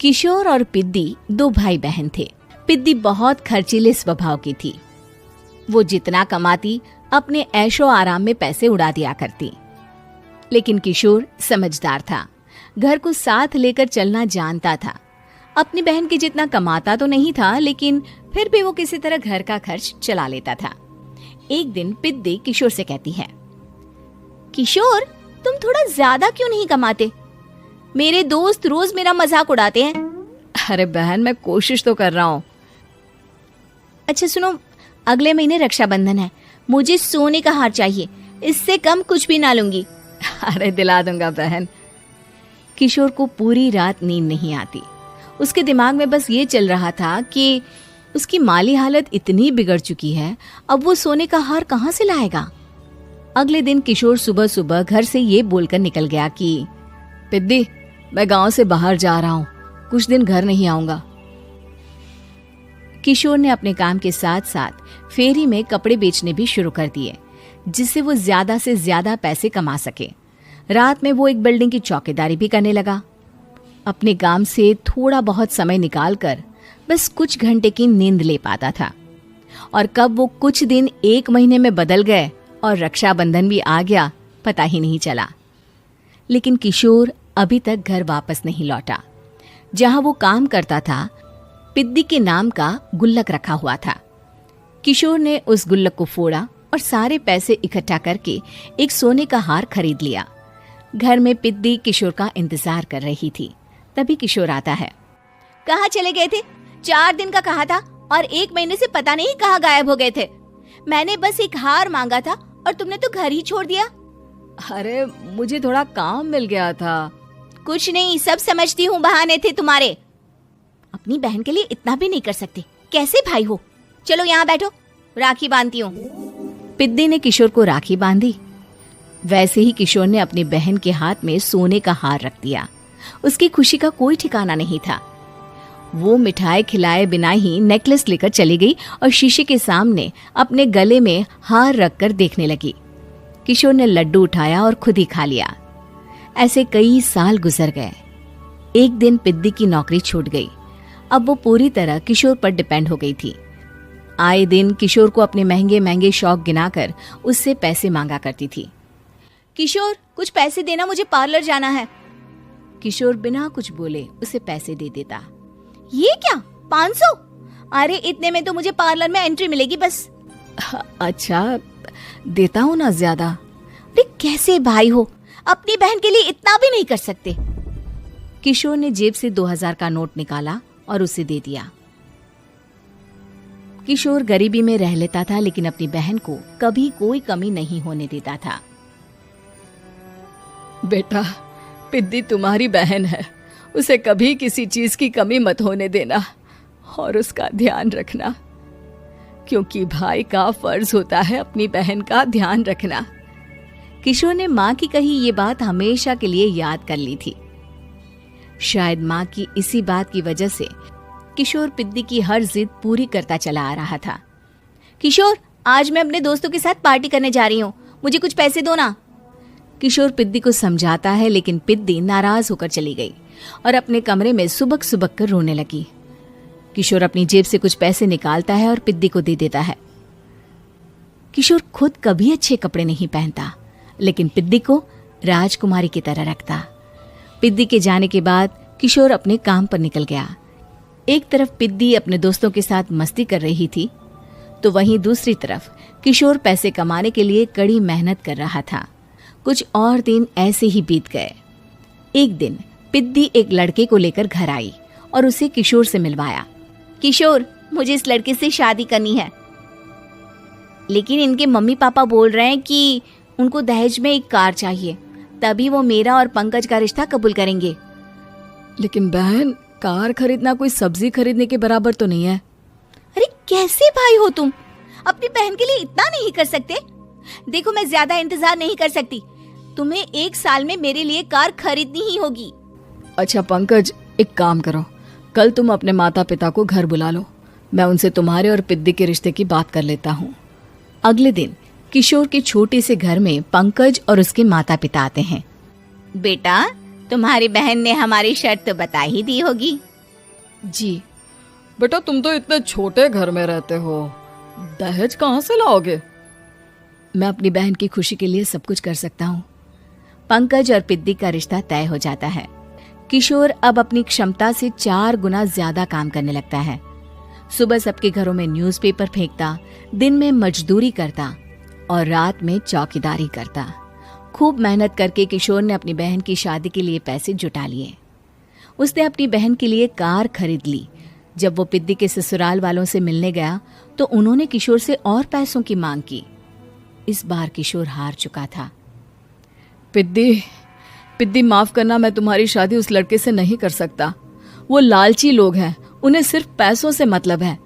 किशोर और पिद्दी दो भाई बहन थे। पिद्दी बहुत खर्चीले स्वभाव की थी। वो जितना कमाती अपने ऐशो आराम में पैसे उड़ा दिया करती। लेकिन किशोर समझदार था, घर को साथ लेकर चलना जानता था। अपनी बहन के जितना कमाता तो नहीं था, लेकिन फिर भी वो किसी तरह घर का खर्च चला लेता था। एक दिन पिद्दी किशोर से कहती है, किशोर तुम थोड़ा ज्यादा क्यों नहीं कमाते? मेरे दोस्त रोज मेरा मजाक उड़ाते हैं। अरे बहन, मैं कोशिश तो कर रहा हूँ। अच्छा सुनो, अगले महीने रक्षाबंधन है, मुझे सोने का हार चाहिए, इससे कम कुछ भी ना लूंगी। अरे दिला दूंगा बहन। किशोर को पूरी रात नींद नहीं आती। उसके दिमाग में बस ये चल रहा था कि उसकी माली हालत इतनी बिगड़ चुकी है, अब वो सोने का हार कहाँ से लाएगा। अगले दिन किशोर सुबह सुबह घर से ये बोलकर निकल गया कि पिद्दी, मैं गांव से बाहर जा रहा हूँ, कुछ दिन घर नहीं आऊंगा। किशोर ने अपने काम के साथ साथ फेरी में कपड़े बेचने भी शुरू कर दिए, जिससे वो ज्यादा से ज्यादा पैसे कमा सके। रात में वो एक बिल्डिंग की चौकीदारी भी करने लगा। अपने काम से थोड़ा बहुत समय निकालकर बस कुछ घंटे की नींद ले पाता था। और कब वो कुछ दिन एक महीने में बदल गए और रक्षाबंधन भी आ गया, पता ही नहीं चला। लेकिन किशोर अभी तक घर वापस नहीं लौटा। जहां वो काम करता था, पिद्दी के नाम का गुल्लक रखा हुआ था। किशोर ने उस गुल्लक को फोड़ा और सारे पैसे इकट्ठा करके एक सोने का हार खरीद लिया। घर में पिद्दी किशोर का इंतजार कर रही थी। तभी किशोर आता है। कहाँ चले गए थे? 4 दिन का कहा था और 1 महीने से पता नहीं कहाँ गायब हो गए थे। मैंने बस एक हार मांगा था और तुमने तो घर ही छोड़ दिया। अरे मुझे थोड़ा काम मिल गया था। कुछ नहीं, सब समझती हूँ, बहाने थे तुम्हारे। अपनी बहन के लिए इतना भी नहीं कर सकते, कैसे भाई हो? चलो यहाँ बैठो, राखी बांधती हूँ। पिद्दी ने किशोर को राखी बांधी। वैसे ही किशोर ने अपनी बहन के हाथ में सोने का हार रख दिया। उसकी खुशी का कोई ठिकाना नहीं था। वो मिठाई खिलाए बिना ही नेकलेस लेकर चली गई और शीशे के सामने अपने गले में हार रखकर देखने लगी। किशोर ने लड्डू उठाया और खुद ही खा लिया। ऐसे कई साल गुजर गए। एक दिन पिद्दी की नौकरी छूट गई। अब वो पूरी तरह किशोर पर डिपेंड हो गई थी। आए दिन किशोर को अपने महंगे महंगे शौक गिनाकर उससे पैसे मांगा करती थी। किशोर कुछ पैसे देना, मुझे पार्लर जाना है। किशोर बिना कुछ बोले उसे पैसे दे देता। ये क्या, 500? अरे इतने में तो मुझे पार्लर में एंट्री मिलेगी बस। अच्छा देता हूँ ना ज्यादा। अरे कैसे भाई हो, अपनी बहन के लिए इतना भी नहीं कर सकते। किशोर ने जेब से 2000 का नोट निकाला और उसे दे दिया। किशोर गरीबी में रह लेता था, लेकिन अपनी बहन को कभी कोई कमी नहीं होने देता था। बेटा, पिद्दी तुम्हारी बहन है, उसे कभी किसी चीज की कमी मत होने देना और उसका ध्यान रखना, क्योंकि भाई का फर्ज होता है अपनी बहन का ध्यान रखना। किशोर ने माँ की कही ये बात हमेशा के लिए याद कर ली थी। शायद माँ की इसी बात की वजह से किशोर पिद्दी की हर जिद पूरी करता चला आ रहा था। किशोर, आज मैं अपने दोस्तों के साथ पार्टी करने जा रही हूँ, मुझे कुछ पैसे दो ना। किशोर पिद्दी को समझाता है, लेकिन पिद्दी नाराज होकर चली गई और अपने कमरे में सुबक सुबक कर रोने लगी। किशोर अपनी जेब से कुछ पैसे निकालता है और पिद्दी को दे देता है। किशोर खुद कभी अच्छे कपड़े नहीं पहनता, लेकिन पिद्दी को राजकुमारी की तरह रखता। पिद्दी के जाने के बाद किशोर अपने काम पर निकल गया। एक तरफ पिद्दी अपने दोस्तों के साथ मस्ती कर रही थी, तो वहीं दूसरी तरफ किशोर पैसे कमाने के लिए कड़ी मेहनत कर रहा था। कुछ और दिन ऐसे ही बीत गए। एक दिन पिद्दी एक लड़के को लेकर घर आई और उसे किशोर से मिलवाया। किशोर, मुझे इस लड़के से शादी करनी है, लेकिन इनके मम्मी पापा बोल रहे हैं कि उनको दहेज में एक कार चाहिए, तभी वो मेरा और पंकज का रिश्ता कबूल करेंगे। लेकिन बहन, कार खरीदना कोई सब्जी खरीदने के बराबर तो नहीं है। अरे कैसे भाई हो तुम, अपनी बहन के लिए इतना नहीं कर सकते? देखो, मैं ज्यादा इंतजार नहीं कर सकती, तुम्हें 1 साल में मेरे लिए कार खरीदनी ही होगी। अच्छा पंकज, एक काम करो, कल तुम अपने माता पिता को घर बुला लो, मैं उनसे तुम्हारे और पिद्दी के रिश्ते की बात कर लेता हूँ। अगले दिन किशोर के छोटे से घर में पंकज और उसके माता पिता आते हैं। बेटा, तुम्हारी बहन ने हमारी शर्त तो बता ही दी होगी। जी। बेटा तुम तो इतने छोटे घर में रहते हो, दहेज कहाँ से लाओगे? मैं अपनी बहन की खुशी के लिए सब कुछ कर सकता हूँ। पंकज और पिद्दी का रिश्ता तय हो जाता है। किशोर अब अपनी क्षमता से 4 गुना ज्यादा काम करने लगता है। सुबह सबके घरों में न्यूज़पेपर फेंकता, दिन में मजदूरी करता और रात में चौकीदारी करता। खूब मेहनत करके किशोर ने अपनी बहन की शादी के लिए पैसे जुटा लिए। उसने अपनी बहन के लिए कार खरीद ली। जब वो पिद्दी के ससुराल वालों से मिलने गया तो उन्होंने किशोर से और पैसों की मांग की। इस बार किशोर हार चुका था। पिद्दी माफ करना, मैं तुम्हारी शादी उस लड़के से नहीं कर सकता। वो लालची लोग हैं, उन्हें सिर्फ पैसों से मतलब है।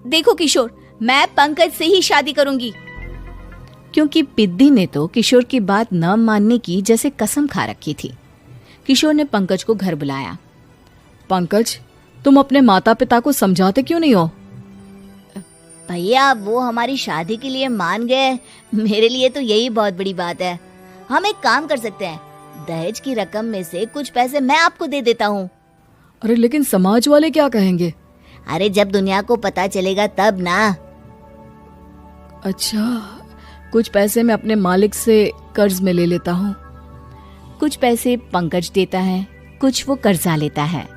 देखो किशोर, मैं पंकज से ही शादी करूंगी। क्योंकि पिद्दी ने तो किशोर की बात न मानने की जैसे कसम खा रखी थी। किशोर ने पंकज को घर बुलाया। पंकज, तुम अपने माता पिता को समझाते क्यों नहीं हो? भैया वो हमारी शादी के लिए मान गए, मेरे लिए तो यही बहुत बड़ी बात है। हम एक काम कर सकते हैं, दहेज की रकम में से कुछ पैसे मैं आपको दे देता हूँ। अरे लेकिन समाज वाले क्या कहेंगे? अरे जब दुनिया को पता चलेगा तब ना। अच्छा, कुछ पैसे मैं अपने मालिक से कर्ज में ले लेता हूँ। कुछ पैसे पंकज देता है, कुछ वो कर्जा लेता है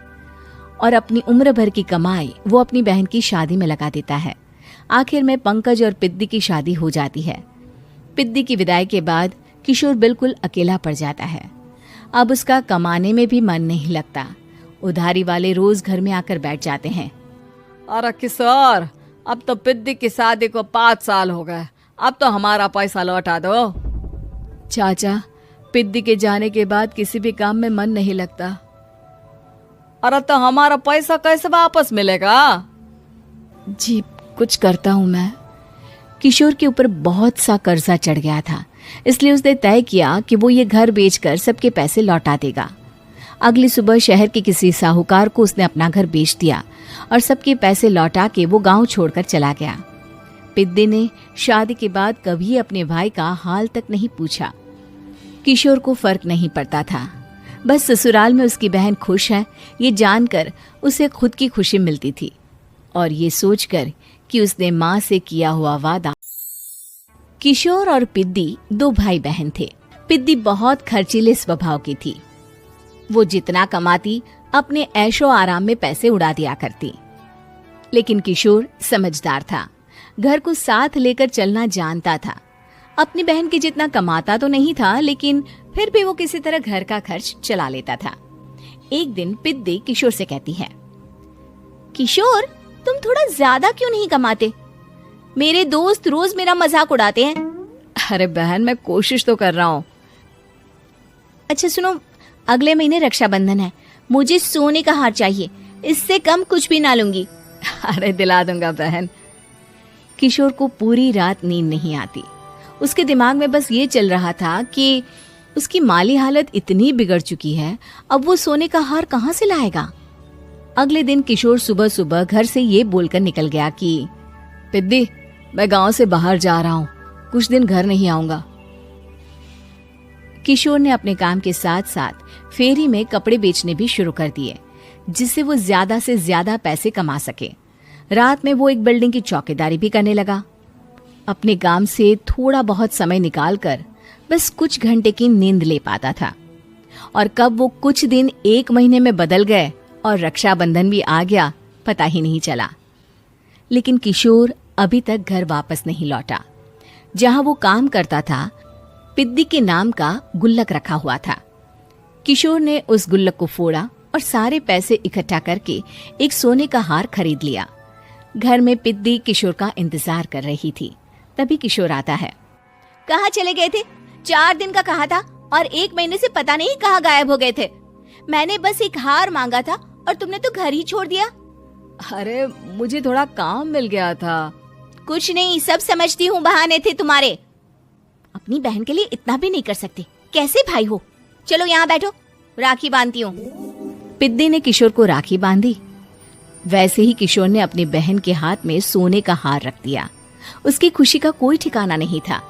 और अपनी उम्र भर की कमाई वो अपनी बहन की शादी में लगा देता है। आखिर में पंकज और पिद्दी की शादी हो जाती है। पिद्दी की विदाई के बाद किशोर बिल्कुल अकेला पड़ जाता है। अब उसका कमाने में भी मन नहीं लगता। उधारी वाले रोज घर में आकर बैठ जाते हैं। अरे किशोर, अब तो पिद्दी की शादी को 5 साल हो गए, अब तो हमारा पैसा लौटा दो। चाचा, पिद्दी के जाने के बाद किसी भी काम में मन नहीं लगता। अरे तो हमारा पैसा कैसे वापस मिलेगा? जी, कुछ करता हूं मैं। किशोर के ऊपर बहुत सा कर्जा चढ़ गया था, इसलिए उसने तय किया कि वो ये घर बेचकर सबके पैसे लौटा देगा। अगली सुबह शहर के किसी साहूकार को उसने अपना घर बेच दिया और सबके पैसे लौटा के वो गांव छोड़कर चला गया। पिद्दी ने शादी के बाद कभी अपने भाई का हाल तक नहीं पूछा। किशोर को फर्क नहीं पड़ता था, बस ससुराल में उसकी बहन खुश है ये जानकर उसे खुद की खुशी मिलती थी और ये सोचकर कि उसने माँ से किया हुआ वादा। किशोर और पिद्दी 2 भाई बहन थे। पिद्दी बहुत खर्चीले स्वभाव की थी। वो जितना कमाती अपने ऐशो आराम में पैसे उड़ा दिया करती। लेकिन किशोर समझदार था, घर को साथ लेकर चलना जानता था। अपनी बहन के जितना कमाता तो नहीं था, लेकिन फिर भी वो किसी तरह घर का खर्च चला लेता था। एक दिन पिद्दी किशोर से कहती है, किशोर, तुम थोड़ा ज्यादा क्यों नहीं कमाते? मेरे दोस्त रोज मेरा मजाक उड़ाते हैं। अरे बहन, मैं कोशिश तो कर रहा हूँ। अच्छा सुनो, अगले महीने रक्षाबंधन है, मुझे सोने का हार चाहिए, इससे कम कुछ भी ना लूंगी। अरे दिला दूंगा बहन। किशोर को पूरी रात नींद नहीं आती। उसके दिमाग में बस ये चल रहा था कि उसकी माली हालत इतनी बिगड़ चुकी है, अब वो सोने का हार कहाँ से लाएगा। अगले दिन किशोर सुबह सुबह घर से ये बोलकर निकल गया कि पिद्दी, मैं गांव से बाहर जा रहा हूँ, कुछ दिन घर नहीं आऊंगा। किशोर ने अपने काम के साथ साथ फेरी में कपड़े बेचने भी शुरू कर दिए, जिससे वो ज्यादा से ज्यादा पैसे कमा सके। रात में वो एक बिल्डिंग की चौकीदारी भी करने लगा। अपने काम से थोड़ा बहुत समय निकालकर बस कुछ घंटे की नींद ले पाता था। और कब वो कुछ दिन 1 महीने में बदल गए और रक्षाबंधन भी आ गया, पता ही नहीं चला। लेकिन किशोर अभी तक घर वापस नहीं लौटा। जहां वो काम करता था, पिद्दी के नाम का गुल्लक रखा हुआ था। किशोर ने उस गुल्लक को फोड़ा और सारे पैसे इकट्ठा करके एक सोने का हार खरीद लिया। घर में पिद्दी किशोर का इंतजार कर रही थी। तभी किशोर आता है। कहाँ चले गए थे? 4 दिन का कहा था और 1 महीने से पता नहीं कहाँ गायब हो गए थे। मैंने बस एक हार मांगा था और तुमने तो घर ही छोड़ दिया। अरे मुझे थोड़ा काम मिल गया था। कुछ नहीं, सब समझती हूँ, बहाने थे तुम्हारे। अपनी बहन के लिए इतना भी नहीं कर सकते, कैसे भाई हो? चलो यहाँ बैठो, राखी बांधती हूँ। पिद्दी ने किशोर को राखी बांधी। वैसे ही किशोर ने अपनी बहन के हाथ में सोने का हार रख दिया। उसकी खुशी का कोई ठिकाना नहीं था।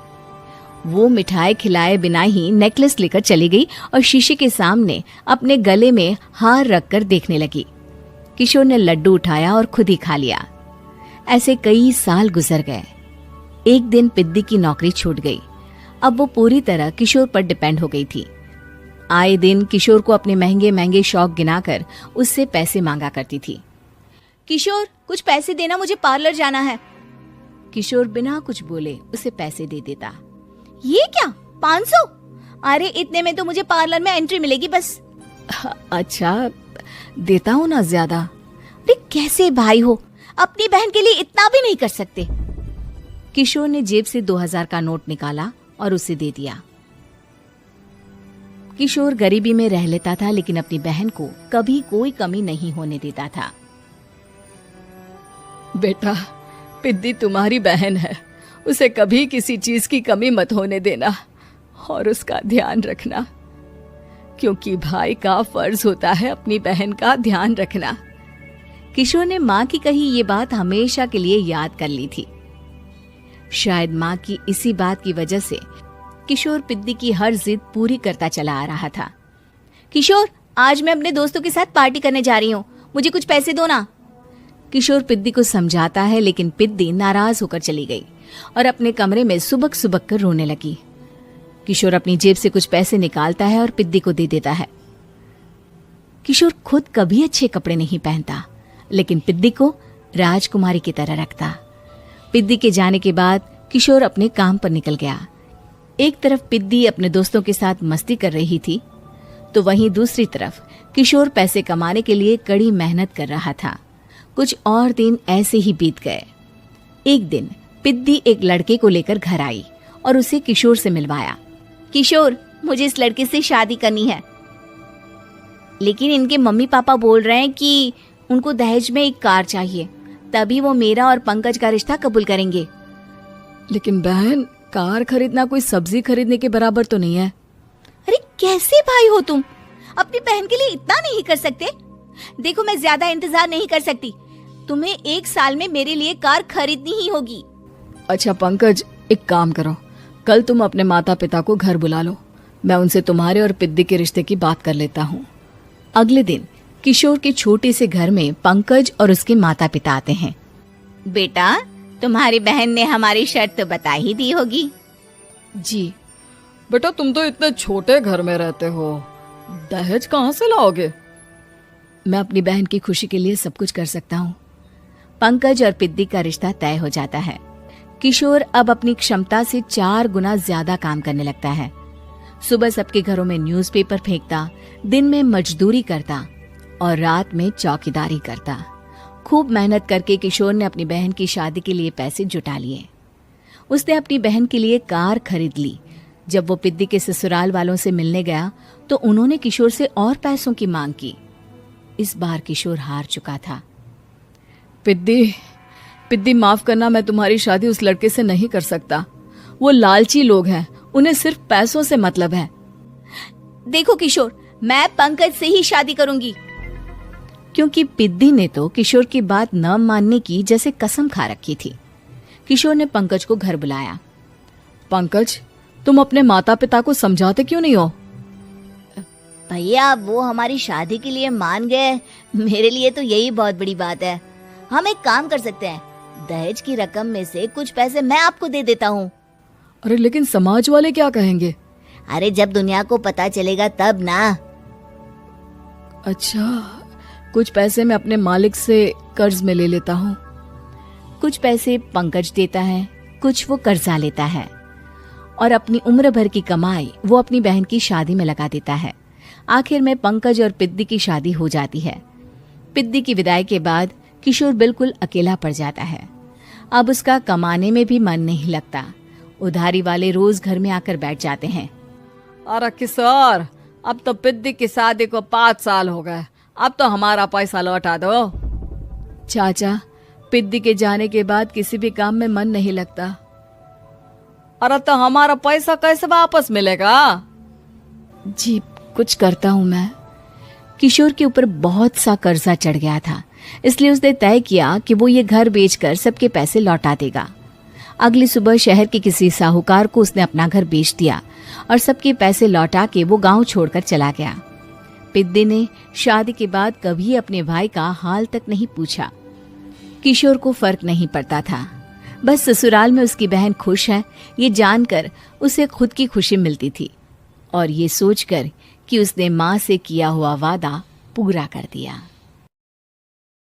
वो मिठाई खिलाए बिना ही नेकलेस लेकर चली गई और शीशे के सामने अपने गले में हार रखकर देखने लगी। किशोर ने लड्डू उठाया और खुद ही खा लिया। ऐसे कई साल गुजर गए। एक दिन पिद्दी की नौकरी छूट गई। अब वो पूरी तरह किशोर पर डिपेंड हो गई थी। आए दिन किशोर को अपने महंगे महंगे शौक गिनाकर उससे पैसे मांगा करती थी। किशोर, कुछ पैसे देना, मुझे पार्लर जाना है। किशोर बिना कुछ बोले उसे पैसे दे देता। ये क्या, 500? अरे इतने में तो मुझे पार्लर में एंट्री मिलेगी बस। अच्छा, देता हूँ ना ज्यादा। अरे कैसे भाई हो, अपनी बहन के लिए इतना भी नहीं कर सकते। किशोर ने जेब से 2000 का नोट निकाला और उसे दे दिया। किशोर गरीबी में रह लेता था, लेकिन अपनी बहन को कभी कोई कमी नहीं होने देता था। बेटा, पिद्दी तुम्हारी बहन है, उसे कभी किसी चीज की कमी मत होने देना और उसका ध्यान रखना, क्योंकि भाई का फर्ज होता है अपनी बहन का ध्यान रखना। किशोर ने माँ की कही ये बात हमेशा के लिए याद कर ली थी। शायद माँ की इसी बात की वजह से किशोर पिद्दी की हर जिद पूरी करता चला आ रहा था। किशोर, आज मैं अपने दोस्तों के साथ पार्टी करने जा रही हूँ, मुझे कुछ पैसे दो ना। किशोर पिद्दी को समझाता है, लेकिन पिद्दी नाराज होकर चली गई और अपने कमरे में सुबक सुबक कर रोने लगी। किशोर अपनी जेब से कुछ पैसे निकालता है और पिद्दी को दे देता है। किशोर खुद कभी अच्छे कपड़े नहीं पहनता, लेकिन पिद्दी को राजकुमारी की तरह रखता। पिद्दी के जाने के बाद किशोर अपने काम पर निकल गया। एक तरफ पिद्दी अपने दोस्तों के साथ मस्ती कर रही थी, तो वहीं दूसरी तरफ किशोर पैसे कमाने के लिए कड़ी मेहनत कर रहा था। कुछ और दिन ऐसे ही बीत गए। एक दिन पिद्दी एक लड़के को लेकर घर आई और उसे किशोर से मिलवाया। किशोर, मुझे इस लड़के से शादी करनी है, लेकिन इनके मम्मी पापा बोल रहे हैं कि उनको दहेज में एक कार चाहिए, तभी वो मेरा और पंकज का रिश्ता कबूल करेंगे। लेकिन बहन, कार खरीदना कोई सब्जी खरीदने के बराबर तो नहीं है। अरे कैसे भाई हो तुम, अपनी बहन के लिए इतना नहीं कर सकते? देखो, मैं ज्यादा इंतजार नहीं कर सकती, तुम्हें 1 साल में मेरे लिए कार खरीदनी ही होगी। अच्छा पंकज, एक काम करो, कल तुम अपने माता पिता को घर बुला लो, मैं उनसे तुम्हारे और पिद्दी के रिश्ते की बात कर लेता हूँ। अगले दिन किशोर के छोटे से घर में पंकज और उसके माता पिता आते हैं। बेटा, तुम्हारी बहन ने हमारी शर्त तो बता ही दी होगी। जी बेटा, तुम तो इतने छोटे घर में रहते हो, दहेज कहाँ से लाओगे? मैं अपनी बहन की खुशी के लिए सब कुछ कर सकता हूँ। पंकज और पिद्दी का रिश्ता तय हो जाता है। किशोर अब अपनी क्षमता से 4 गुना ज्यादा काम करने लगता है। सुबह सबके घरों में न्यूज़पेपर फेंकता, दिन में मजदूरी करता और रात में चौकीदारी करता। खूब मेहनत करके किशोर ने अपनी बहन की शादी के लिए पैसे जुटा लिए। उसने अपनी बहन के लिए कार खरीद ली। जब वो पिद्दी के ससुराल वालों से मिलने गया तो उन्होंने किशोर से और पैसों की मांग की। इस बार किशोर हार चुका था। पिद्दी माफ करना, मैं तुम्हारी शादी उस लड़के से नहीं कर सकता। वो लालची लोग हैं, उन्हें सिर्फ पैसों से मतलब है। देखो किशोर, मैं पंकज से ही शादी करूंगी। क्योंकि पिद्दी ने तो किशोर की बात न मानने की जैसे कसम खा रखी थी। किशोर ने पंकज को घर बुलाया। पंकज, तुम अपने माता पिता को समझाते क्यों नहीं हो? भैया, वो हमारी शादी के लिए मान गए, मेरे लिए तो यही बहुत बड़ी बात है। हम एक काम कर सकते हैं, दहेज की रकम में से कुछ पैसे मैं आपको दे देता हूँ। अरे लेकिन समाज वाले क्या कहेंगे? अरे जब दुनिया को पता चलेगा तब ना। अच्छा, कुछ पैसे मैं अपने मालिक से कर्ज में ले लेता हूँ। कुछ पैसे पंकज देता है, कुछ वो कर्जा लेता है और अपनी उम्र भर की कमाई वो अपनी बहन की शादी में लगा देता है। आखिर में पंकज और पिद्दी की शादी हो जाती है। पिद्दी की विदाई के बाद किशोर बिल्कुल अकेला पड़ जाता है। अब उसका कमाने में भी मन नहीं लगता। उधारी वाले रोज घर में आकर बैठ जाते हैं। अरे किशोर, अब तो पिद्दी की शादी को 5 साल हो गए, अब तो हमारा पैसा लौटा दो। चाचा, पिद्दी के जाने के बाद किसी भी काम में मन नहीं लगता। अरे तो हमारा पैसा कैसे वापस मिलेगा? जी, कुछ करता हूँ मैं। किशोर के ऊपर बहुत सा कर्जा चढ़ गया था, इसलिए उसने तय किया कि वो ये घर बेचकर सबके पैसे लौटा देगा। अगली सुबह शहर के किसी साहूकार को उसने अपना घर बेच दिया और सबके पैसे लौटा के वो गांव छोड़कर चला गया। पिद्दी ने शादी के बाद कभी अपने भाई का हाल तक नहीं पूछा। किशोर को फर्क नहीं पड़ता था, बस ससुराल में उसकी बहन खुश है ये जानकर उसे खुद की खुशी मिलती थी और ये सोचकर कि उसने माँ से किया हुआ वादा पूरा कर दिया।